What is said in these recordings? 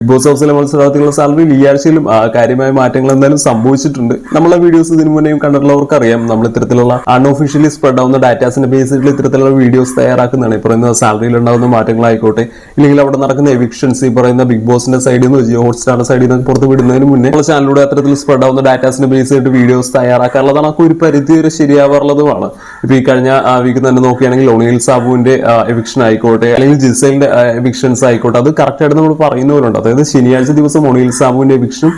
Big boss ഹൗസിലെ മത്സരാർത്ഥികളുടെ സാലറിയിൽ ഈ ആഴ്ചയിലും കാര്യമായ മാറ്റങ്ങൾ എന്തായാലും സംഭവിച്ചിട്ടുണ്ട്. നമ്മളെ വീഡിയോസ് ഇതിനു മുന്നേയും കണ്ടിട്ടുള്ളവർക്ക് അറിയാം. നമ്മൾ ഇത്തരത്തിലുള്ള അൺഒഫീഷ്യലി സ്പ്രെഡ് ആവുന്ന ഡാറ്റാസിന്റെ ബേസിൽ ഇത്തരത്തിലുള്ള വീഡിയോസ് തയ്യാറാക്കുന്നതാണ്. ഈ പറയുന്ന സാലറിയിൽ ഉണ്ടാകുന്ന മാറ്റങ്ങളായിക്കോട്ടെ, ഇല്ലെങ്കിൽ അവിടെ നടക്കുന്ന എവിക്ഷൻസ്, ഈ പറയുന്ന ബിഗ് ബോസിന്റെ സൈഡിൽ നിന്ന് ജിയോ ഹോട്ട്സ്റ്റാറിന്റെ സൈഡിൽ നിന്ന് പുറത്ത് വിടുന്നതിന് മുന്നേ നമ്മുടെ ചാനലിലൂടെ അത്തരത്തിൽ സ്പ്രെഡ് ആവുന്ന ഡാറ്റാസിന്റെ ബേസ് ചെയ്തിട്ട് വീഡിയോസ് തയ്യാറാക്കാറുള്ളതാണ്. നമുക്ക് ഒരു പരിധി വരെ ശരിയാവാറുള്ളതുമാണ്. ഇപ്പൊ ഈ കഴിഞ്ഞ വീക്ക് തന്നെ നോക്കുകയാണെങ്കിൽ ഒണിയിൽ സാബുവിന്റെ എവിക്ഷൻ ആയിക്കോട്ടെ, അല്ലെങ്കിൽ ജിസൈലിന്റെ എവിക്ഷൻസ് ആയിക്കോട്ടെ, അത് കറക്റ്റ് ആയിട്ട് നമ്മൾ പറയുന്നവരുണ്ട്. അതായത് ശനിയാഴ്ച ദിവസം ഒണിയിൽ സാബുവിന്റെ എവിക്ഷനും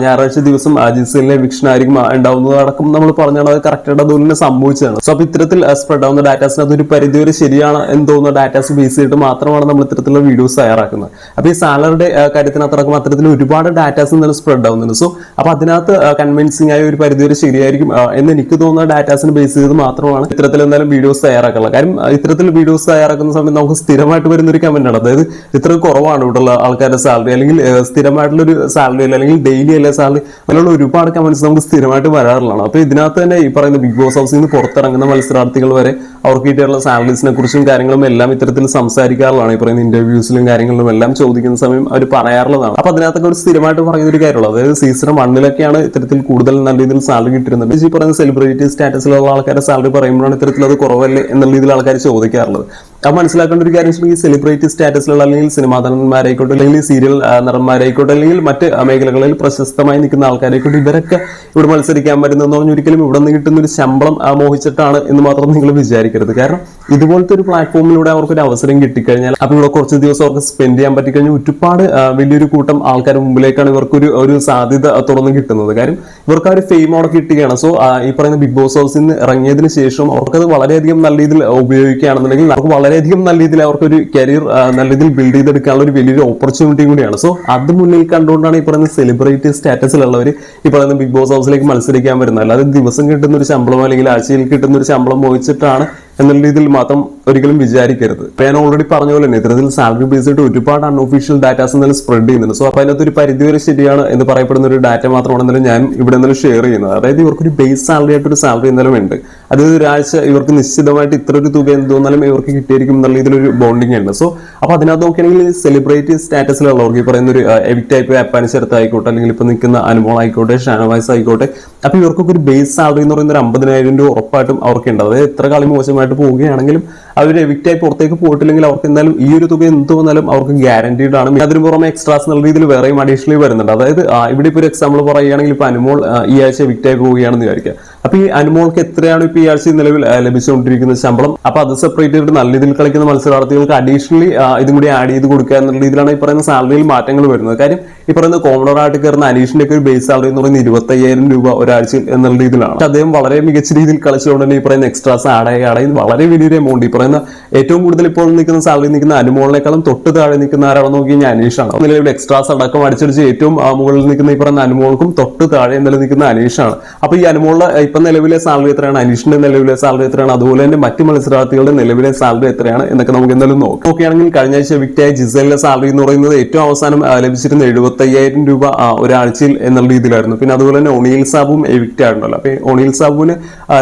ഞായറാഴ്ച ദിവസം ജിസൈലിന്റെ എവിക്ഷൻ ആയിരിക്കും ഉണ്ടാവുന്നത് അടക്കം നമ്മൾ പറഞ്ഞാൽ അത് കറക്റ്റ് ആയിട്ട് അതുപോലെ തന്നെ സംഭവിച്ചതാണ്. സോ അപ്പൊ ഇത്തരത്തിൽ സ്പ്രെഡ് ആവുന്ന ഡാറ്റാസിന് അതൊരു പരിധി വരെ ശരിയാണ് എന്ന് തോന്നുന്ന ഡാറ്റാസ് ബേസ് ചെയ്തിട്ട് മാത്രമാണ് നമ്മൾ ഇത്തരത്തിലുള്ള വീഡിയോസ് തയ്യാറാക്കുന്നത്. അപ്പൊ ഈ സാലറിയുടെ കാര്യത്തിനകത്തടക്കം അത്തരത്തിൽ ഒരുപാട് ഡാറ്റാസ് ഇന്നലെ സ്പ്രെഡ് ആവുന്നുണ്ട്. സോ അപ്പൊ അതിനകത്ത് കൺവിൻസിംഗ് ആയ ഒരു പരിധി വരെ ശരിയായിരിക്കും എന്ന് എനിക്ക് തോന്നുന്ന ഡാറ്റാസിന് ബേസ് ചെയ്ത് മാത്രമാണ് ഇത്തരത്തിൽ എന്തായാലും വീഡിയോസ് തയ്യാറാക്കാനുള്ളത്. കാര്യം ഇത്തരത്തിൽ വീഡിയോസ് തയ്യാറാക്കുന്ന സമയത്ത് നമുക്ക് സ്ഥിരമായിട്ട് വരുന്ന ഒരു കമന്റ് ആണ്, അതായത് ഇത്ര കുറവാണ് ഇവിടെയുള്ള ആൾക്കാരുടെ സാലറി, അല്ലെങ്കിൽ സ്ഥിരമായിട്ടുള്ള ഒരു സാലറി അല്ല, അല്ലെങ്കിൽ ഡെയിലി അല്ല സാലറി, അങ്ങനെയുള്ള ഒരുപാട് കമന്റ്സ് നമുക്ക് സ്ഥിരമായിട്ട് വരാറുള്ളതാണ്. അപ്പൊ ഇതിനകത്ത് തന്നെ ഈ പറയുന്ന ബിഗ് ബോസ് ഹൗസിൽ നിന്ന് പുറത്തിറങ്ങുന്ന മത്സരാർത്ഥികൾ വരെ അവർക്ക് കിട്ടിയുള്ള സാലറീസിനെ കുറിച്ചും കാര്യങ്ങളും എല്ലാം ഇത്തരത്തിൽ സംസാരിക്കാറുള്ളതാണ്. ഈ പറയുന്ന ഇന്റർവ്യൂസിലും കാര്യങ്ങളിലും എല്ലാം ചോദിക്കുന്ന സമയം അവർ പറയാറുള്ളതാണ്. അപ്പൊ അതിനകത്തൊക്കെ ഒരു സ്ഥിരമായിട്ട് പറയുന്ന ഒരു കാര്യമുള്ളൂ, അതായത് സീസൺ 1-ലൊക്കെയാണ് ഇത്തരത്തിൽ കൂടുതൽ നല്ല രീതിയിൽ സാലറി കിട്ടിയിരുന്നത്. ഈ പറയുന്ന സെലിബ്രിറ്റി സ്റ്റാറ്റസിലുള്ള ആൾക്കാരുടെ സാലറി പറയുമ്പോഴാണ് ഇത്തരത്തിൽ അത് കുറവല്ലേ എന്ന രീതിയിൽ ആൾക്കാർ ചോദിക്കാറുള്ളത്. അത് മനസ്സിലാക്കേണ്ട ഒരു കാര്യം ഈ സെലിബ്രിറ്റി സ്റ്റാറ്റസിലുള്ള അല്ലെങ്കിൽ സിനിമാ നടന്മാരായിക്കോട്ടെ, അല്ലെങ്കിൽ സീരിയൽ നടന്മാരായിക്കോട്ടെ, അല്ലെങ്കിൽ മറ്റ് മേഖലകളിൽ പ്രശസ്തമായി നിൽക്കുന്ന ആൾക്കാരായിക്കോട്ടെ, ഇവരൊക്കെ ഇവിടെ മത്സരിക്കാൻ വരുന്നതെന്ന് പറഞ്ഞാൽ ഒരിക്കലും ഇവിടെ നിന്ന് കിട്ടുന്ന ഒരു ശമ്പളം മോഹിച്ചിട്ടാണ് എന്ന് മാത്രം നിങ്ങൾ വിചാരിക്കരുത്. കാരണം ഇതുപോലത്തെ ഒരു പ്ലാറ്റ്ഫോമിലൂടെ അവർക്ക് ഒരു അവസരം കിട്ടിക്കഴിഞ്ഞാൽ അപ്പൊ ഇവിടെ കുറച്ച് ദിവസം അവർക്ക് സ്പെൻഡ് ചെയ്യാൻ പറ്റിക്കഴിഞ്ഞാൽ ഒരുപാട് വലിയൊരു കൂട്ടം ആൾക്കാരുടെ മുമ്പിലേക്കാണ് ഇവർക്ക് ഒരു സാധ്യത തുറന്നു കിട്ടുന്നത്. കാര്യം ഇവർക്ക് ആ ഒരു ഫെയിം അവിടെ കിട്ടുകയാണ്. സോ ഈ പറയുന്ന ബിഗ് ബോസ് ഹൗസിൽ നിന്ന് ഇറങ്ങിയതിനു ശേഷം അവർക്കത് വളരെയധികം നല്ല രീതിയിൽ ഉപയോഗിക്കുകയാണെന്നുണ്ടെങ്കിൽ അവർക്ക് വളരെയധികം നല്ല രീതിയിൽ അവർക്കൊരു കരിയർ നല്ല രീതിയിൽ ബിൽഡ് ചെയ്തെടുക്കാനുള്ള ഒരു വലിയൊരു ഓപ്പർച്യൂണിറ്റി കൂടിയാണ്. സോ അത് മുന്നിൽ കണ്ടുകൊണ്ടാണ് ഈ പറയുന്ന സെലിബ്രിറ്റി സ്റ്റാറ്റസിലുള്ളവർ ഈ പറയുന്ന ബിഗ് ബോസ് ഹൗസിലേക്ക് മത്സരിക്കാൻ വരുന്നത്. അല്ലാതെ ദിവസം കിട്ടുന്ന ഒരു ശമ്പളം അല്ലെങ്കിൽ ആഴ്ചയിൽ കിട്ടുന്ന ഒരു ശമ്പളം മോഹിച്ചിട്ടാണ് എന്നുള്ള രീതിയിൽ മാത്രം ഒരിക്കലും വിചാരിക്കരുത്. അപ്പൊ ഞാൻ ഓൾറെഡി പറഞ്ഞ പോലെ തന്നെ ഇത്തരത്തിൽ സാലറി ബേസ് ആയിട്ട് ഒരുപാട് അൺഒഫീഷ്യൽ ഡാറ്റാസ് എന്നാലും സ്പ്രെഡ് ചെയ്യുന്നുണ്ട്. സോ അപ്പൊ അതിനകത്ത് ഒരു പരിധി വരെ ശരിയാണ് എന്ന് പറയപ്പെടുന്ന ഒരു ഡാറ്റ മാത്രമാണ് എന്നാലും ഞാൻ ഇവിടെ നിന്നും ഷെയർ ചെയ്യുന്നത്. അതായത് ഇവർക്കൊരു ബേസ് സാലറി ആയിട്ട് ഒരു സാലറി എന്തായാലും ഉണ്ട്. അതായത് ഒരാഴ്ച ഇവർക്ക് നിശ്ചിതമായിട്ട് ഇത്ര ഒരു തുക എന്തോന്നാലും ഇവർക്ക് കിട്ടിയിരിക്കും എന്നുള്ള ഇതിലൊരു ബോണ്ടിങ് ഉണ്ട്. സോ അപ്പൊ അതിനകത്ത് നോക്കുകയാണെങ്കിൽ സെലിബ്രിറ്റി സ്റ്റാറ്റസിലുള്ളവർക്ക് ഈ പറയുന്ന ഒരു എവിക്റ്റ് ആയിപ്പോ അപ്പാനിച്ചേർത്ത് ആയിക്കോട്ടെ, അല്ലെങ്കിൽ ഇപ്പൊ നിൽക്കുന്ന അനുമോൾ ആയിക്കോട്ടെ, ഷാനവാസ് ആയിക്കോട്ടെ, അപ്പൊ ഇവർക്കൊക്കെ ഒരു ബേസ് സാലറി എന്ന് പറയുന്ന ഒരു 50,000 രൂപ ഉറപ്പായിട്ടും അവർക്ക് ഉണ്ട്. അതായത് എത്ര കളി മോശമായിട്ട് പോവുകയാണെങ്കിലും അവർ എവിക്റ്റായി പുറത്തേക്ക് പോയിട്ടില്ലെങ്കിൽ അവർക്ക് എന്തായാലും ഈ ഒരു തുക എന്ത് വന്നാലും അവർക്ക് ഗ്യാരണ്ടീഡ് ആണ്. അതിന് പുറമെ എക്സ്ട്രാസ് എന്നുള്ള രീതിയിൽ വേറെയും അഡീഷണലി വരുന്നുണ്ട്. അതായത് ഇവിടെ ഇപ്പൊ ഒരു എക്സാമ്പിൾ പറയുകയാണെങ്കിൽ ഇപ്പൊ അനുമോൾ ഈ ആഴ്ച എവിക്റ്റായി പോവുകയാണെന്ന് വിചാരിക്കുക. അപ്പൊ ഈ അനുമോൾക്ക് എത്രയാണ് ഇപ്പൊ ഈ ആഴ്ച നിലവിൽ ലഭിച്ചുകൊണ്ടിരിക്കുന്ന ശമ്പളം, അപ്പൊ അത് സെപ്പറേറ്റ് ചെയ്തിട്ട് നല്ല രീതിയിൽ കളിക്കുന്ന മത്സരാർത്ഥികൾക്ക് അഡീഷണലി ഇതും കൂടി ആഡ് ചെയ്ത് കൊടുക്കുക എന്നുള്ള രീതിയിലാണ് ഈ പറയുന്ന സാലറിയിൽ മാറ്റങ്ങൾ വരുന്നത്. കാര്യം ഈ പറയുന്ന കോമണറായിട്ട് കയറുന്ന അനീഷിന്റെ ഒക്കെ ഒരു ബേസ് സാലറി എന്ന് പറയുന്നത് 25,000 രൂപ ഒരാഴ്ചയിൽ എന്നുള്ള രീതിയിലാണ്. അദ്ദേഹം വളരെ മികച്ച രീതിയിൽ കളിച്ചുകൊണ്ട് തന്നെ ഈ പറയുന്ന എക്സ്ട്രാസ് ആഡ് വളരെ വലിയൊരു എമൗണ്ട്, ഈ പറയുന്ന ഏറ്റവും കൂടുതൽ ഇപ്പോൾ നിൽക്കുന്ന സാലറി നിൽക്കുന്ന അനുമോളിനേക്കാളും തൊട്ട് താഴെ നിൽക്കുന്ന ആരാണെന്ന് നോക്കി കഴിഞ്ഞാൽ അനീഷാണ്. നിലവിൽ എക്സ്ട്രാസ് അടക്കം അടിച്ചടിച്ച് ഏറ്റവും മുകളിൽ നിൽക്കുന്ന ഈ പറയുന്ന അനുമോൾക്കും തൊട്ട് താഴെ നിലനിൽക്കുന്ന അനീഷാണ്. അപ്പൊ ഈ അനുമോളിലെ ഇപ്പൊ നിലവിലെ സാലറി എത്രയാണ്, അനീഷിന്റെ നിലവിലെ സാലറി എത്രയാണ്, അതുപോലെ തന്നെ മറ്റു മത്സരാർത്ഥികളുടെ നിലവിലെ സാലറി എത്രയാണ് എന്നൊക്കെ നമുക്ക് എന്തായാലും നോക്കുകയാണെങ്കിൽ കഴിഞ്ഞ ആഴ്ച എവിക്റ്റായ ജിസലിന്റെ സാലറി എന്ന് പറയുന്നത് ഏറ്റവും അവസാനം ലഭിച്ചിരുന്ന 75,000 രൂപ ഒരാഴ്ചയിൽ എന്നുള്ള രീതിയിലായിരുന്നു. പിന്നെ അതുപോലെ തന്നെ ഒണിയിൽ സാബുവും എവിക്റ്റ് ആയിട്ടുണ്ടല്ലോ. അപ്പൊ ഒണിയിൽ സാബുവിന്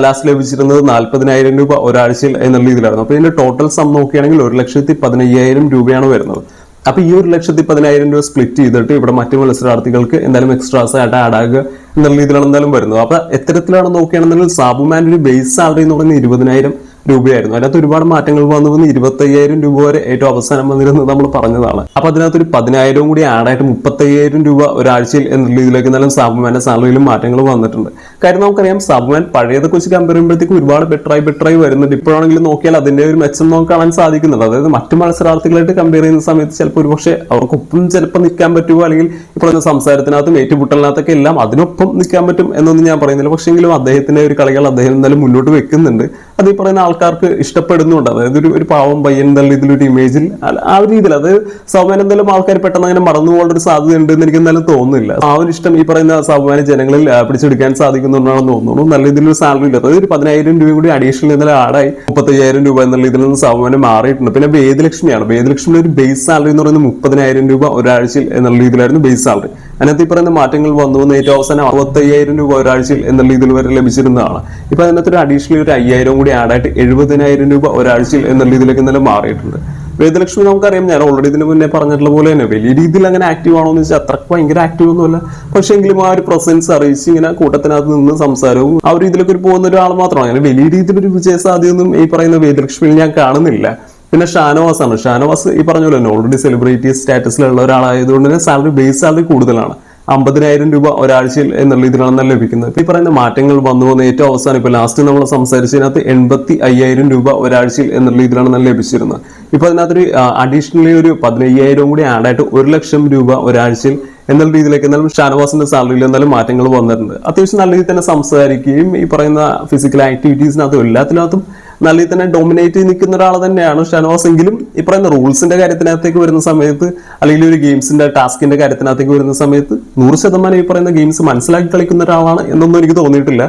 ലാസ്റ്റ് ലഭിച്ചിരുന്നത് 40,000 രൂപ ഒരാഴ്ചയിൽ എന്നുള്ള രീതിയിലായിരുന്നു. അപ്പൊ ഇതിന്റെ ടോട്ടൽ സം നോക്കുകയാണെങ്കിൽ 1,15,000 രൂപയാണ് വരുന്നത്. അപ്പൊ ഈ 1,10,000 രൂപ സ്പ്ലിറ്റ് ചെയ്തിട്ട് ഇവിടെ മറ്റു മത്സരാർത്ഥികൾക്ക് എന്തായാലും എക്സ്ട്രാസ് ആയിട്ട് ആഡ് ആകുക എന്നുള്ള രീതിയിലാണ് എന്തായാലും വരുന്നത്. അപ്പൊ എത്തരത്തിലാണ് നോക്കുകയാണെന്നുണ്ടെങ്കിൽ സാബുമാന്റെ ഒരു ബേസ് സാലറി എന്ന് പറയുന്നത് 20,000 രൂപയായിരുന്നു. അതിനകത്ത് ഒരുപാട് മാറ്റങ്ങൾ വന്നു 25,000 രൂപ വരെ ഏറ്റവും അവസാനം വന്നിരുന്നത് നമ്മൾ പറഞ്ഞതാണ്. അപ്പൊ അതിനകത്ത് ഒരു 10,000 കൂടി ആഡായിട്ട് 30,000 രൂപ ഒരാഴ്ചയിൽ എന്നുള്ള രീതിയിലേക്ക് എന്നാലും സാബുമാന്റെ സാലറിയിലും മാറ്റങ്ങൾ വന്നിട്ടുണ്ട്. കാര്യം നമുക്കറിയാം സാബുമാൻ പഴയതൊക്കെ വെച്ച് കമ്പയർ ചെയ്യുമ്പോഴത്തേക്ക് ഒരുപാട് ബെറ്ററായി വരുന്നുണ്ട്. ഇപ്പോഴാണെങ്കിലും നോക്കിയാൽ അതിന്റെ ഒരു മെച്ചം നമുക്ക് കാണാൻ സാധിക്കുന്നുണ്ട്. അതായത് മറ്റു മത്സരാർത്ഥികളായിട്ട് കമ്പയർ ചെയ്യുന്ന സമയത്ത് ചിലപ്പോൾ ഒരുപക്ഷെ അവർക്കൊപ്പം ചിലപ്പോൾ നിൽക്കാൻ പറ്റുമോ, അല്ലെങ്കിൽ ഇപ്പോൾ സംസാരത്തിനകത്തും ഏറ്റുമുട്ടലിനകത്തൊക്കെ എല്ലാം അതിനൊപ്പം നിൽക്കാൻ പറ്റും എന്നൊന്നും ഞാൻ പറയുന്നില്ല. പക്ഷെങ്കിലും അദ്ദേഹത്തിന്റെ ഒരു കളികൾ അദ്ദേഹം എന്തായാലും മുന്നോട്ട് വെക്കുന്നുണ്ട്. അത് ഈ പറയുന്ന ആൾക്കാർക്ക് ഇഷ്ടപ്പെടുന്നുണ്ട്. അതായത് ഒരു പാവം പയ്യൻ എന്നുള്ള ഇതിലൊരു ഇമേജിൽ ആ ഒരു രീതിയിൽ അതായത് സൗമാൻ എന്തായാലും ആൾക്കാർ പെട്ടെന്ന് അങ്ങനെ മറന്നു പോകേണ്ട ഒരു സാധ്യത ഉണ്ട് എന്ന് എനിക്ക് എന്തായാലും തോന്നുന്നില്ല. ആ ഒരു ഇഷ്ടം ഈ പറയുന്ന സൗമാനെ ജനങ്ങളിൽ പിടിച്ചെടുക്കാൻ സാധിക്കുന്നുണ്ടെന്നാണെന്ന് തോന്നുന്നു. നല്ല ഇതിലൊരു സാലറി ഇല്ല. അതായത് ഒരു 10,000 രൂപ കൂടി അഡീഷണൽ ഇന്നലെ ആഡായി 35,000 രൂപ എന്നുള്ള ഇതിൽ നിന്ന് സൗമാനം മാറിയിട്ടുണ്ട്. പിന്നെ വേദലക്ഷ്മിയാണ്. വേദലക്ഷ്മിയുടെ ഒരു ബേസ് സാലറി എന്ന് പറയുന്നത് 30,000 രൂപ ഒരാഴ്ചയിൽ എന്നുള്ള രീതിയിലായിരുന്നു ബേസ് സാലറി. അതിനകത്ത് ഈ പറയുന്ന മാറ്റങ്ങൾ വന്നു ഏറ്റവും അവസാനം 65,000 രൂപ ഒരാഴ്ചയിൽ എന്നുള്ള ഇതിൽ വരെ ലഭിച്ചിരുന്നതാണ്. ഇപ്പൊ അതിനകത്ത് ഒരു അഡീഷണൽ ഒരു 5,000 കൂടി ആഡായിട്ട് 70,000 രൂപ ഒരാഴ്ചയിൽ എന്നുള്ള ഇതിലേക്ക് ഇന്നലെ മാറിയിട്ടുണ്ട്. വേദലക്ഷ്മി നമുക്കറിയാം, ഞാൻ ഓൾറെഡി ഇതിന് മുന്നേ പറഞ്ഞിട്ടുള്ള പോലെ തന്നെ വലിയ രീതിയിൽ അങ്ങനെ ആക്റ്റീവ് ആണോ എന്ന് വെച്ചാൽ അത്രക്ക് ഭയങ്കര ആക്റ്റീവ് ഒന്നുമല്ല. പക്ഷെ എങ്കിലും ആ ഒരു പ്രസൻസ് അറിയിച്ച് ഇങ്ങനെ കൂട്ടത്തിനകത്ത് നിന്ന് സംസാരവും ആ ഒരു ഇതിലൊക്കെ പോകുന്ന ഒരാൾ മാത്രമാണ്. അങ്ങനെ വലിയ രീതിയിലൊരു വിജയ സാധ്യതയൊന്നും ഈ പറയുന്ന വേദലക്ഷ്മിയിൽ ഞാൻ കാണുന്നില്ല. പിന്നെ ഷാനവാസ് ആണ്. ഷാനവാസ് ഈ പറഞ്ഞ പോലെ തന്നെ ഓൾറെഡി സെലിബ്രിറ്റി സ്റ്റാറ്റസിലുള്ള ഒരാളായതുകൊണ്ട് തന്നെ സാലറി ബേസ് സാലറി കൂടുതലാണ്. 50,000 രൂപ ഒരാഴ്ചയിൽ എന്നുള്ള ഇതിലാണ് ലഭിക്കുന്നത്. ഈ പറയുന്ന മാറ്റങ്ങൾ വന്നു വന്ന് ഏറ്റവും അവസാനം ഇപ്പൊ ലാസ്റ്റ് നമ്മൾ സംസാരിച്ചതിനകത്ത് 85,000 രൂപ ഒരാഴ്ചയിൽ എന്നുള്ള ഇതിലാണ് ലഭിച്ചിരുന്നത്. ഇപ്പൊ അതിനകത്തൊരു അഡീഷണലി ഒരു 15,000 കൂടി ആഡ് ആയിട്ട് 1,00,000 രൂപ ഒരാഴ്ചയിൽ എന്നുള്ള രീതിയിലേക്ക് എന്നാലും ഷാനവാസിന്റെ സാലറിയിൽ എന്നാലും മാറ്റങ്ങൾ വന്നിട്ടുണ്ട്. അത്യാവശ്യം നല്ല രീതിയിൽ തന്നെ സംസാരിക്കുകയും ഈ പറയുന്ന ഫിസിക്കൽ ആക്ടിവിറ്റീസിനകത്തും എല്ലാത്തിനകത്തും നല്ല രീതിയിൽ തന്നെ ഡോമിനേറ്റ് ചെയ്ത് നിൽക്കുന്ന ഒരാൾ തന്നെയാണ് ഷാനവാസ്. എങ്കിലും ഈ പറയുന്ന റൂൾസിന്റെ കാര്യത്തിനകത്തേക്ക് വരുന്ന സമയത്ത് അല്ലെങ്കിൽ ഒരു ഗെയിംസിന്റെ ടാസ്കിന്റെ കാര്യത്തിനകത്തേക്ക് വരുന്ന സമയത്ത് 100% ഈ പറയുന്ന ഗെയിംസ് മനസ്സിലാക്കി കളിക്കുന്ന ഒരാളാണ് എന്നൊന്നും എനിക്ക് തോന്നിയിട്ടില്ല.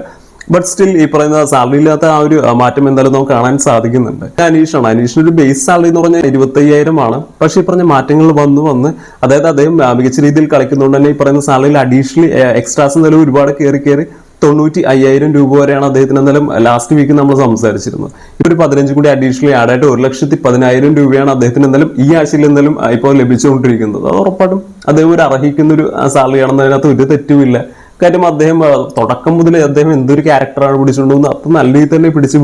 ബട്ട് സ്റ്റിൽ ഈ പറയുന്ന സാലറി ഇല്ലാത്ത ആ ഒരു മാറ്റം എന്തായാലും നമുക്ക് കാണാൻ സാധിക്കുന്നുണ്ട്. അനീഷാണ്. അനീഷിന് ഒരു ബേസ് സാലറി എന്ന് പറഞ്ഞാൽ 25,000 ആണ്. പക്ഷെ ഈ പറഞ്ഞ മാറ്റങ്ങൾ വന്ന് അതായത് അദ്ദേഹം മികച്ച രീതിയിൽ കളിക്കുന്നതുകൊണ്ട് തന്നെ ഈ പറയുന്ന സാലറിയിൽ അഡീഷണലി എക്സ്ട്രാസ് എന്തായാലും ഒരുപാട് കയറി 95,000 രൂപ വരെയാണ് അദ്ദേഹത്തിന് എന്തായാലും ലാസ്റ്റ് വീക്ക് നമ്മൾ സംസാരിച്ചിരുന്നത്. ഇപ്പൊ ഒരു 15 കൂടി അഡീഷണലി ആഡ് ആയിട്ട് 1,10,000 രൂപയാണ് അദ്ദേഹത്തിന് എന്തായാലും ഈ ആഴ്ചയിൽ എന്തായാലും ഇപ്പോൾ ലഭിച്ചുകൊണ്ടിരിക്കുന്നത്. അത് ഉറപ്പായിട്ടും അദ്ദേഹം ഒരു അർഹിക്കുന്ന ഒരു സാലറി ആണെന്ന് അതിനകത്ത് ഒരു തെറ്റുമില്ല. കാര്യം അദ്ദേഹം തുടക്കം മുതൽ അദ്ദേഹം എന്തൊരു ക്യാരക്ടറാണ് പിടിച്ചുകൊണ്ടുവന്നത് അത് നല്ല രീതിയിൽ തന്നെ പിടിച്ച്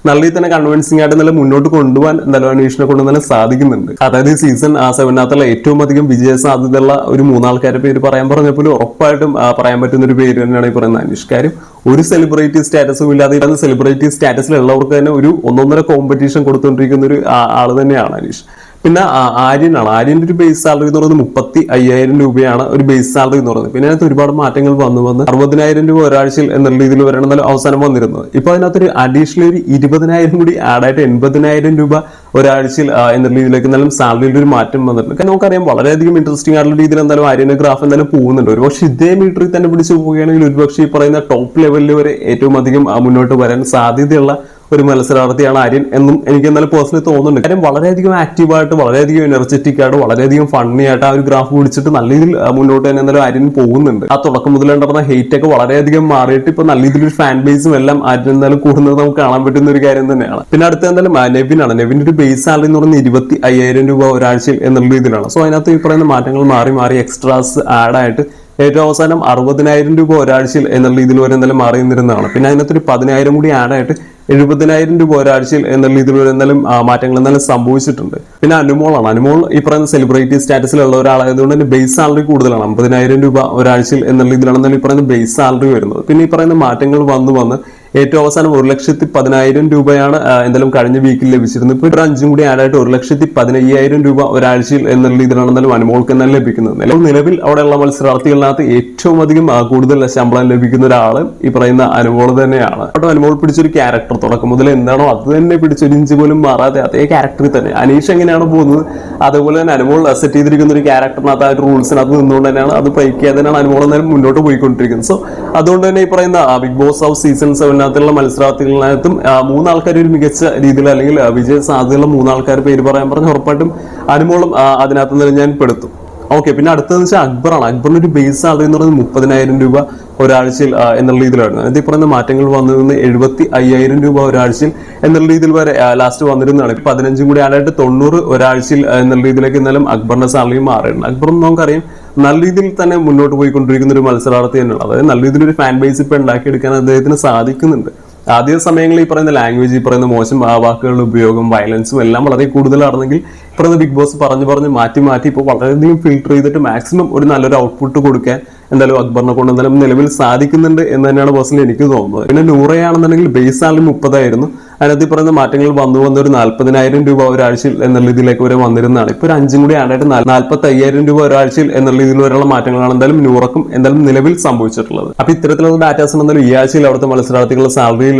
നല്ല രീതിയിൽ തന്നെ കൺവിൻസിംഗ് ആയിട്ട് നല്ല മുന്നോട്ട് കൊണ്ടുപോകാൻ എന്തായാലും അന്വേഷണെ കൊണ്ട് തന്നെ സാധിക്കുന്നുണ്ട്. അതായത് ഈ സീസൺ 7-നകത്തുള്ള ഏറ്റവും അധികം വിജയ സാധ്യതയുള്ള ഒരു 3 ആൾക്കാരുടെ പേര് പറയാൻ പറഞ്ഞപ്പോൾ ഉറപ്പായിട്ടും പറയാൻ പറ്റുന്ന ഒരു പേര് തന്നെയാണ് ഈ പറയുന്ന അനീഷ്. കാര്യം ഒരു സെലിബ്രിറ്റി സ്റ്റാറ്റസും ഇല്ലാതെ ഇതാണ് സെലിബ്രിറ്റി സ്റ്റാറ്റസിലുള്ളവർക്ക് തന്നെ ഒരു 1.5 കോമ്പറ്റീഷൻ കൊടുത്തുകൊണ്ടിരിക്കുന്ന ഒരു ആള് തന്നെയാണ് അനീഷ്. പിന്നെ ആര്യനാണ്. ആര്യന്റെ ഒരു ബേസ് സാലറി എന്ന് പറയുന്നത് 35,000 രൂപയാണ് ഒരു ബേസ് സാലറി എന്ന് പറയുന്നത്. പിന്നെ അതിനകത്ത് ഒരുപാട് മാറ്റങ്ങൾ വന്ന് 60,000 രൂപ ഒരാഴ്ചയിൽ എന്നുള്ള രീതിയിൽ വരണമെന്നാലും അവസാനം വന്നിരുന്നത്. ഇപ്പൊ അതിനകത്തൊരു അഡീഷണൽ ഒരു 20,000 കൂടി ആഡ് ആയിട്ട് 80,000 രൂപ ഒരാഴ്ചയിൽ എന്നുള്ള രീതിയിലേക്ക് എന്നാലും സാലറിയിൽ ഒരു മാറ്റം വന്നിട്ടുണ്ട്. കാരണം നമുക്കറിയാം വളരെയധികം ഇൻട്രസ്റ്റിംഗ് ആയിട്ടുള്ള രീതിയിൽ എന്തായാലും ആര്യന്റെ ഗ്രാഫ് എന്തായാലും പോകുന്നുണ്ട്. ഒരുപക്ഷെ ഇതേ മീറ്ററിൽ തന്നെ പിടിച്ചു പോവുകയാണെങ്കിൽ ഒരുപക്ഷെ ഈ പറയുന്ന ടോപ്പ് ലെവലിൽ വരെ ഏറ്റവും അധികം മുന്നോട്ട് വരാൻ സാധ്യതയുള്ള ഒരു മത്സരാർത്ഥിയാണ് ആര്യൻ എന്നും എനിക്ക് എന്നാലും പേഴ്സണലി തോന്നുന്നുണ്ട്. കാര്യം വളരെയധികം ആക്റ്റീവായിട്ട് വളരെയധികം എനർജറ്റിക് ആയിട്ട് വളരെയധികം ഫണ്ണി ആയിട്ട് ആ ഒരു ഗ്രാഫ് പിടിച്ചിട്ട് നല്ല രീതിയിൽ മുന്നോട്ട് തന്നെ എന്തായാലും ആര്യൻ പോകുന്നുണ്ട്. ആ തുടക്കം മുതൽ ഉണ്ടായിരുന്ന ഹെയ്റ്റ് ഒക്കെ വളരെയധികം മാറിയിട്ട് ഇപ്പൊ നല്ല രീതിയിലൊരു ഫാൻ ബേസും എല്ലാം ആര്യൻ എന്തായാലും കൂടുന്നത് നമുക്ക് കാണാൻ പറ്റുന്ന ഒരു കാര്യം തന്നെയാണ്. പിന്നെ അടുത്ത എന്തായാലും നെവിനാണ്. നെവിന്റെ ഒരു ബേസ് സാലറി എന്ന് പറയുന്നത് 25,000 രൂപ ഒരാഴ്ചയിൽ എന്നുള്ള രീതിയിലാണ്. സോ അതിനകത്ത് ഈ പറയുന്ന മാറ്റങ്ങൾ മാറി എക്സ്ട്രാസ് ആഡ് ആയിട്ട് ഏറ്റവും അവസാനം 60,000 രൂപ ഒരാഴ്ചയിൽ എന്നുള്ള രീതിയിൽ വരെ എന്തായാലും മാറി നിന്നിരുന്നതാണ്. പിന്നെ അതിനകത്തൊരു 10,000 കൂടി ആഡ് ആയിട്ട് 70,000 രൂപ ഒരാഴ്ചയിൽ എന്നുള്ള രീതിയിൽ വരെ എന്തായാലും മാറ്റങ്ങൾ എന്തായാലും സംഭവിച്ചിട്ടുണ്ട്. പിന്നെ അനുമോളാണ്. അനുമോൾ ഈ പറയുന്ന സെലിബ്രിറ്റി സ്റ്റാറ്റസിലുള്ള ഒരാളായതുകൊണ്ട് തന്നെ ബേസ് സാലറി കൂടുതലാണ്. 50,000 രൂപ ഒരാഴ്ചയിൽ എന്നുള്ള രീതിയിലാണ് എന്തായാലും ഈ പറയുന്ന ബേസ് സാലറി വരുന്നത്. പിന്നെ ഈ പറയുന്ന മാറ്റങ്ങൾ വന്ന് ഏറ്റവും അവസാനം 1,10,000 രൂപയാണ് എന്തായാലും കഴിഞ്ഞ വീക്കിൽ ലഭിച്ചിരുന്നത്. ഇപ്പൊ ഒരു 5 കൂടി ആഡ് ആയിട്ട് 1,15,000 രൂപ ഒരാഴ്ചയിൽ എന്നുള്ള രീതിയിലാണ് എന്തായാലും അനുമോൾക്ക് തന്നെ ലഭിക്കുന്നത്. നിലവിൽ അവിടെയുള്ള മത്സരാർത്ഥികളിനകത്ത് ഏറ്റവും അധികം കൂടുതൽ ശമ്പളം ലഭിക്കുന്ന ഒരാള് ഈ പറയുന്ന അനുമോൾ തന്നെയാണ്. അവിടെ അനുമോൾ പിടിച്ചൊരു ക്യാരക്ടർ തുടക്കം മുതൽ എന്താണോ അത് തന്നെ പിടിച്ചൊരു ഇഞ്ച് പോലും മാറാതെ അതേ ക്യാരക്ടറിൽ തന്നെ അനീഷ് എങ്ങനെയാണ് പോകുന്നത് അതുപോലെ തന്നെ അനുമോൾ സെറ്റ് ചെയ്തിരിക്കുന്ന ഒരു ക്യാരക്ടറിനകത്ത് ആ ഒരു റൂൾസിനകത്ത് നിന്നുകൊണ്ട് തന്നെയാണ് അത് ബ്രേക്ക് ചെയ്യാതെ തന്നെയാണ് അനുമോൾ എന്നാലും മുന്നോട്ട് പോയിക്കൊണ്ടിരിക്കുന്നത്. സോ അതുകൊണ്ട് തന്നെ ഈ പറയുന്ന ബിഗ് ബോസ് ഹൗസ് സീസൺ 7-നകത്തുള്ള മത്സരാർത്ഥികളിനകത്തും 3 ആൾക്കാർ ഒരു മികച്ച രീതിയിൽ അല്ലെങ്കിൽ വിജയ സാധ്യതയുള്ള 3 ആൾക്കാർ പേര് പറയാൻ പറഞ്ഞ് ഉറപ്പായിട്ടും അനുമോളും അതിനകത്ത് നിന്ന് ഞാൻ പെടുത്തും. ഓക്കെ, പിന്നെ അടുത്തതെന്ന് വെച്ചാൽ അക്ബറാണ്. അക്ബറിന്റെ ഒരു ബേസ് സാലറി എന്ന് പറയുന്നത് 30,000 രൂപ ഒരാഴ്ചയിൽ എന്നുള്ള രീതിയിലാണ്. അതിൽ പറയുന്ന മാറ്റങ്ങൾ വന്നിരുന്നത് 75,000 രൂപ ഒരാഴ്ചയിൽ എന്നുള്ള രീതിയിൽ വരെ ലാസ്റ്റ് വന്നിരുന്നതാണ്. 15 കൂടി ആടായിട്ട് 90 ഒരാഴ്ചയിൽ എന്നുള്ള രീതിയിലേക്ക് എന്നാലും അക്ബറിന്റെ സാലറി മാറിയിട്ടുണ്ട്. അക്ബർ നമുക്കറിയാം നല്ല രീതിയിൽ തന്നെ മുന്നോട്ട് പോയിക്കൊണ്ടിരിക്കുന്ന ഒരു മത്സരാർത്ഥി തന്നെയാണ്. അതായത് നല്ല രീതിയിൽ ഒരു ഫാൻ ബേസ് ഇപ്പൊ ഉണ്ടാക്കിയെടുക്കാൻ അദ്ദേഹത്തിന് സാധിക്കുന്നുണ്ട്. ആദ്യ സമയങ്ങളിൽ ഈ പറയുന്ന ലാംഗ്വേജ്, ഈ പറയുന്ന മോശം വാക്കുകളുടെ ഉപയോഗം, വയലൻസും എല്ലാം വളരെ കൂടുതലാണെങ്കിൽ ഈ പറയുന്ന ബിഗ് ബോസ് പറഞ്ഞ് മാറ്റി ഇപ്പോൾ വളരെയധികം ഫിൽട്ടർ ചെയ്തിട്ട് മാക്സിമം ഒരു നല്ലൊരു ഔട്ട്പുട്ട് കൊടുക്കാൻ എന്തായാലും അക്ബറിനെ കൊണ്ട് എന്തായാലും നിലവിൽ സാധിക്കുന്നുണ്ട് എന്ന് തന്നെയാണ് പേഴ്സണലി എനിക്ക് തോന്നുന്നത്. പിന്നെ നൂറയാണെന്നുണ്ടെങ്കിൽ ബേസ് സാലറി 30 ആയിരുന്നു. അതിനകത്ത് ഈ പറയുന്ന മാറ്റങ്ങൾ വന്നു ഒരു 40,000 രൂപ ഒരാഴ്ചയിൽ എന്നുള്ള രീതിയിലേക്ക് വരെ വന്നിരുന്നതാണ്. ഇപ്പൊ ഒരു 5 കൂടി ആടായിട്ട് 45,000 രൂപ ഒരാഴ്ചയിൽ എന്നുള്ള രീതിയിൽ വരെയുള്ള മാറ്റങ്ങളാണ് എന്തായാലും നൂറക്കും എന്തായാലും നിലവിൽ സംഭവിച്ചിട്ടുള്ളത്. അപ്പൊ ഇത്തരത്തിലുള്ള ഡാറ്റാസ് എന്തായാലും ഈ ആഴ്ചയിൽ അവിടുത്തെ മത്സരാർത്ഥികളുടെ സാലറിയിൽ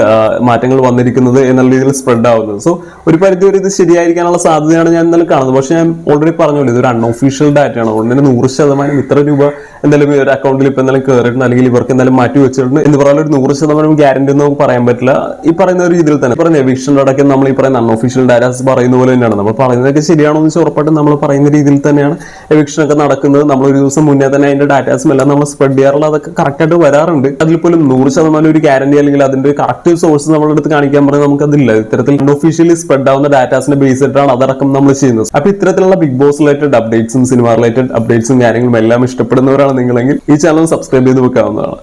മാറ്റങ്ങൾ വന്നിരിക്കുന്നത് എന്നുള്ള രീതിയിൽ സ്പ്രെഡ് ആവുന്നത്. സോ ഒരു പരിധി വരെ ഇത് ശരിയായിരിക്കാനുള്ള സാധ്യതയാണ് ഞാൻ എന്തായാലും കാണുന്നത്. പക്ഷെ ഞാൻ ഓൾറെഡി പറഞ്ഞോളൂ, ഇതൊരു അൺഒഫീഷ്യൽ ഡാറ്റയാണ്. അതുകൊണ്ട് തന്നെ 100% ഇത്ര രൂപ എന്തായാലും ഈ ഒരു അക്കൗണ്ടിൽ ഇപ്പൊ എന്തായാലും കയറിയിട്ടുണ്ട് അല്ലെങ്കിൽ ഇവർക്ക് എന്തായാലും മാറ്റി വെച്ചിട്ടുണ്ട് എന്ന് പറയാൻ ഒരു 100% ഗ്യാരണ്ടി ഒന്നും നമുക്ക് പറയാൻ പറ്റില്ല. ഈ പറയുന്ന ഒരു രീതിയിൽ തന്നെ പറയുന്ന എവിക്ഷൻ അടക്കം നമ്മൾ ഈ പറയുന്ന അൺഒഫീഷ്യൽ ഡാറ്റാസ് പറയുന്ന പോലെ തന്നെയാണ്. നമ്മൾ പറയുന്നതൊക്കെ ശരിയാണോ എന്ന് വെച്ചാൽ ഉറപ്പായിട്ടും നമ്മൾ പറയുന്ന രീതിയിൽ തന്നെയാണ് എവിക്ഷൻ ഒക്കെ നടക്കുന്നത്. നമ്മൾ ഒരു ദിവസം മുന്നേ തന്നെ അതിന്റെ ഡാറ്റാസും എല്ലാം നമ്മൾ സ്പ്രെഡ് ചെയ്യാറുള്ള അതൊക്കെ കറക്റ്റ് ആയിട്ട് വരാറുണ്ട്. അതിൽ പോലും 100% ഒരു ഗ്യാരണ്ടി അല്ലെങ്കിൽ അതിന്റെ കറക്റ്റ് സോഴ്സ് നമ്മളെടുത്ത് കാണിക്കാൻ പറഞ്ഞാൽ നമുക്ക് അതില്ല. ഇത്തരത്തിൽ അൺഒഫീഷ്യലി സ്പ്രെഡ് ആവുന്ന ഡാറ്റാസിന്റെ ബേസ് ആയിട്ടാണ് അതടക്കം നമ്മൾ ചെയ്യുന്നത്. ചെയ്യുന്നത്. അപ്പൊ ഇത്തരത്തിലുള്ള ബിഗ് ബോസ് റിലേറ്റഡ് അപ്ഡേറ്റ്സും സിനിമ റിലേറ്റഡ് അപ്ഡേറ്റ്സും കാര്യങ്ങളും എല്ലാം ഇഷ്ടപ്പെടുന്നവരാണ് നിങ്ങളെങ്കിൽ ഈ ചാനൽ സബ്സ്ക്രൈബ് ചെയ്ത് വെക്കാവുന്നതാണ്.